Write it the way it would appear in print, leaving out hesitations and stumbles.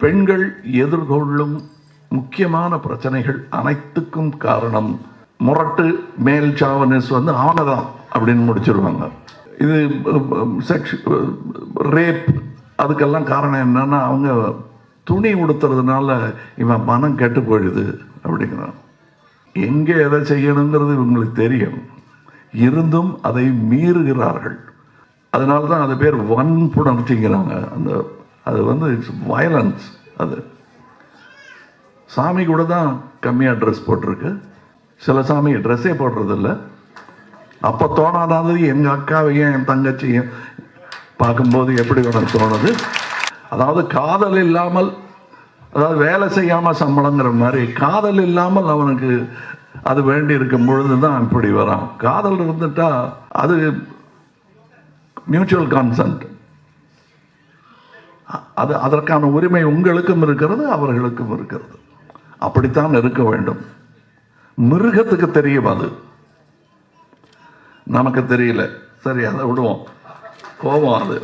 பெண்கள் எதிர்கொள்ளும் முக்கியமான பிரச்சனைகள் அனைத்துக்கும் காரணம் முரட்டு மேல் சாவனஸ் ஆனதான் அப்படின்னு முடிச்சிருவாங்க. இது ரேப் அதுக்கெல்லாம் காரணம் என்னன்னா அவங்க துணி உடுத்துறதுனால இவன் மனம் கெட்டு போயிடுது அப்படிங்கிறான். எங்கே எதை செய்யணுங்கிறது இவங்களுக்கு தெரியும், இருந்தும் அதை மீறுகிறார்கள். அதனால தான் அது பேர் வன்புணர்ச்சிங்கிறாங்க. அது இட்ஸ் வயலன்ஸ். அது சாமி கூட தான் கம்மியாக ட்ரெஸ் போட்டிருக்கு, சில சாமி ட்ரெஸ்ஸே போடுறதில்ல. அப்போ தோணாதாது எங்கள் அக்காவையும் என் தங்கச்சியும் பார்க்கும்போது எப்படி உனக்கு தோணுது? அதாவது காதல் இல்லாமல், அதாவது வேலை செய்யாமல் சம்பளங்கிற மாதிரி காதல் இல்லாமல் அவனுக்கு அது வேண்டி இருக்கும் பொழுது தான் இப்படி வரான். காதல் இருந்துட்டா அது மியூச்சுவல் கான்சென்ட். அது அதற்கான உரிமை உங்களுக்கும் இருக்கிறது, அவர்களுக்கும் இருக்கிறது. அப்படித்தான் இருக்க வேண்டும். மிருகத்துக்கு தெரியும், அது நமக்கு தெரியல. சரி, அதை விடுவோம். கோபம் அது.